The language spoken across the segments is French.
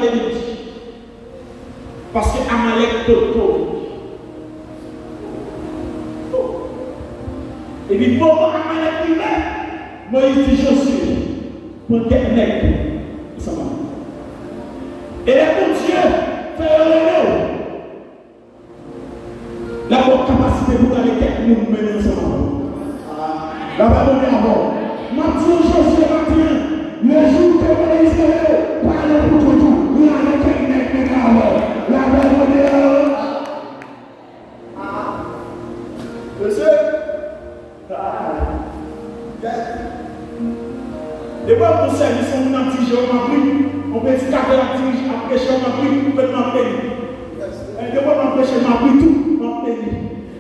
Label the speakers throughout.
Speaker 1: l'ennemi. Parce que Amalek peut tout. Et puis pour Amalek lui-même, Moïse dit Josué, pour qu'elle nègre, il s'en va. Et là, pour Dieu, fait la bonne capacité pour aller quelqu'un nous mener ensemble. La Bible dit avant. Matthieu, Josué, Matthieu, le jour que Moïse est parle pour tout, il y a quelqu'un qui est là. La Bible dit monsieur, les bonnes pour service, on a petit jeu, on a pris, on peut se garder la tige, après on a pris, on peut m'appeler. Les bonnes m'empêcher, on a pris tout, on a payé.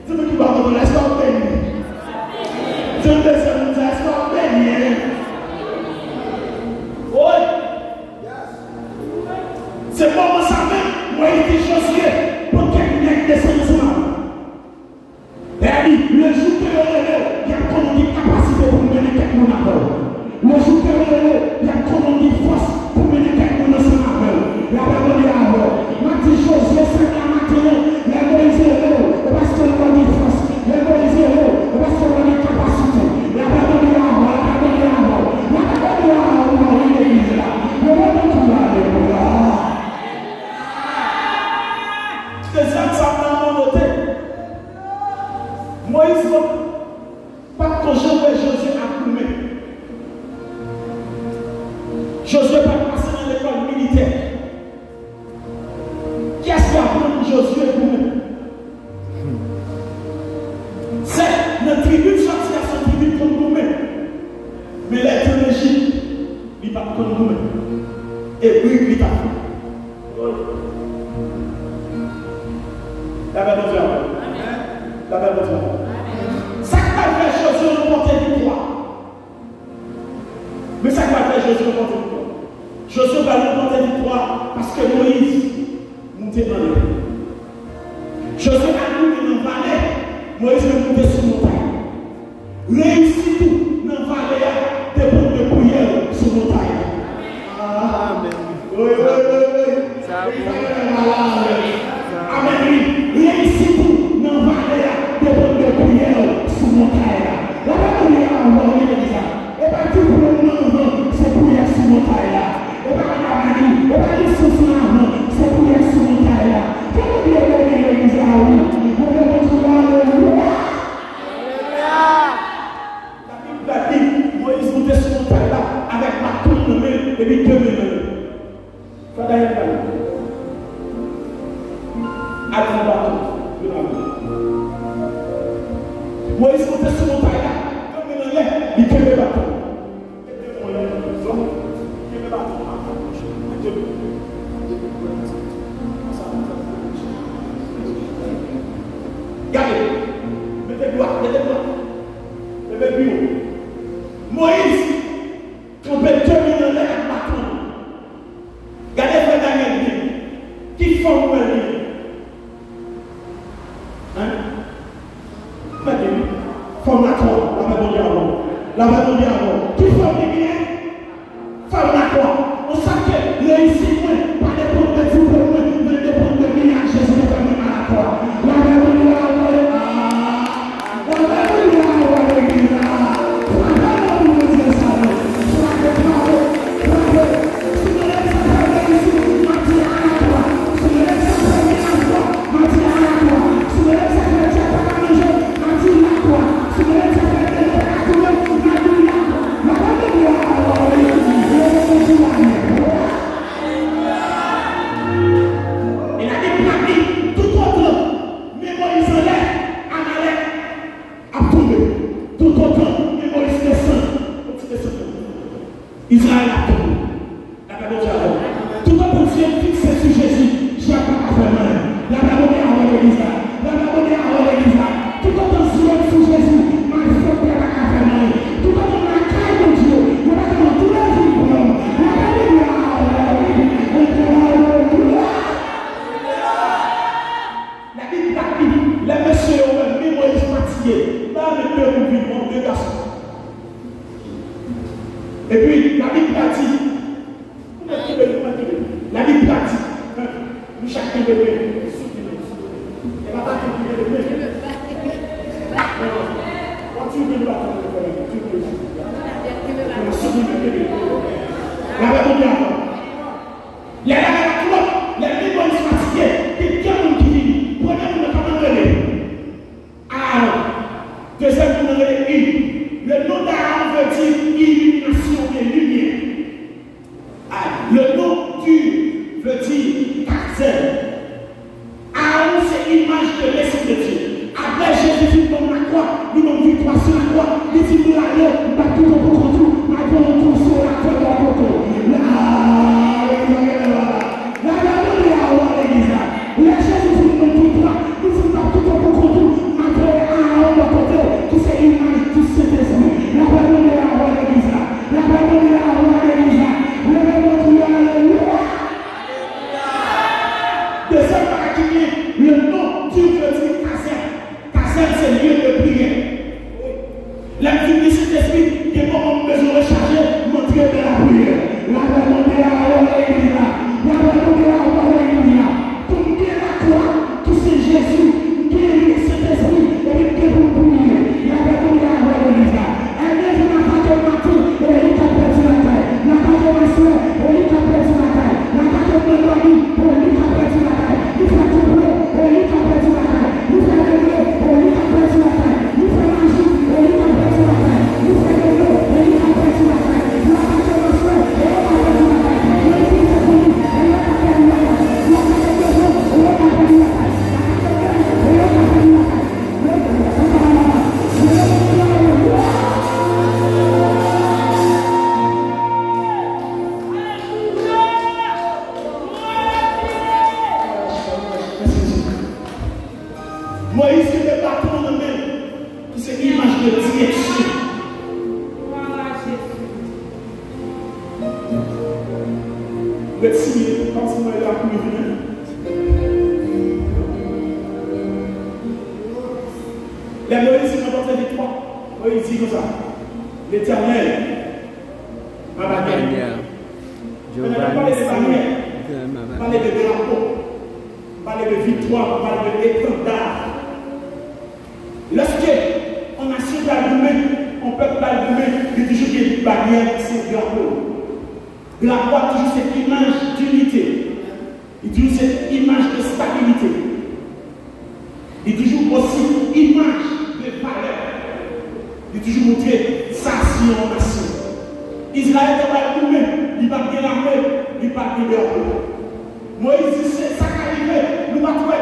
Speaker 1: C'est ce qui va dans l'espace payé. Je ne sais pas, est-ce qu'on paye? Oui. C'est pour moi ça même, moi il dit Josué, pour quelqu'un descend ensemble. Et elle dit, le jour que il y a comment dire capacité pour mener quelqu'un à bord. Le jour que il y a comment dire force pour mener quelqu'un ensemble. La Bible dit à bord. Matin Josué, c'est la matinée, les Moïse est là, parce que l'on dit force. Les Moïse est là, parce que l'on dit capacité. La Bible dit à bord, la Bible dit à bord. La Bible dit à bord, l'église là. Le monde est tout là, c'est ça que ça m'a monté. Moïse, pas quand je vois Josué accoumer. Josué pas passé dans l'école militaire. Qu'est-ce qui a appris Josué accoumer? C'est notre tribu sortie à son tribu comme nous-mêmes. Mais les théologies, ils ne parlent pas comme nous-mêmes. Et oui, ils parlent. La Bible dit la Bible dit ça qui va faire Josué remporter victoire. Mais ça qui va faire Josué remporter victoire. Josué va remporter victoire parce que Moïse montait dans l'air. Josué a monté dans la vallée. Moïse va monter sur la montagne. Réussit tout dans la vallée des bouts de prière sur la montagne. Amen. Oui. Amen. Réussit tout dans la vallée des bouts de prière sur la montagne. La Bible dit à moi, et bien tout pour le moment, c'est prière sur la montagne. Et bien c'est prière sur la montagne. Comment dire l'église à vous? La Bible, Moïse montait sur la montagne là avec ma tourne de main et puis 2 mains. Fada y'a pas. Avec mon bateau. Moïse montait sur la montagne là. 2 mains dans l'air, il tient le bateau. Regardez, mettez-le. Moïse, on peut terminer l'air avec bateau. Regardez le Daniel qui forme le livre. Hein? Forme-la-toi, la Bible dit avant. Qui forme les biens? Forme-la-toi. On sait que réussir, pas dépendre de tout, mais dépendre de bien. Jésus ne fait même à la croix. La Bible dit avant. Israël a tout. La Bible dit avant. Tout le monde fixé sur Jésus. Je n'ai pas à faire mal. La Bible dit avant l'église. La Bible dit avant l'église. Tout le monde sur Jésus. Ma foi, je n'ai pas à faire mal. Tout le monde a caille de Dieu. Je n'ai pas à faire tout le monde. La Bible dit avant. Le nom d'Aaron veut dire illumination et lumière. Le nom du veut dire Taxel. Aaron, c'est l'image de l'Esprit de Dieu. Après Jésus, dans la croix, nous avons victoire sur la croix, nous disons nous allons, nous avons tout contre tout, nous avons tout sur la croix de la côte. La Jésus, nous avons victoire, nous avons tout contre tout, après Aaron de côté, qui c'est l'image du Saint-Esprit. La parole de la roi de l'Église, la parole de la roi de l'Église, le nom de Alléluia. Deuxième particulier, le nom du veut dire Kassem. Kassem, c'est lieu de prière. La vie du Saint-Esprit, qui est comme besoin de recharger, montrer de la prière. La parole de la roi de l'Église, la parole de la roi de l'Église. Pour bien la croix, qui c'est Jésus, qui est le Saint-Esprit, et qui est pour prier. La parole de la roi de l'Église. Moïse qui était bâton en main, qui c'est une image de direction. Vous êtes similé, quand c'est moi là pour venir. Les Moïse qui remportent la victoire. Moïse dit comme ça. L'Éternel, ma bannière. On n'a pas parlé de bannière, parler de drapeau, parler de victoire, parler d'étendard. Lorsque on a su d'allumer, on peut pas allumer, il y a toujours une barrière, c'est drapeau. Drapeau a toujours cette image d'unité, il y a toujours cette image de stabilité, il y a toujours aussi image de valeur, il y a toujours montré ça si on a su. Israël n'a pas allumé, il va bien l'armée, il va bien drapeau. Moïse dit c'est ça qui arrive, nous va trouver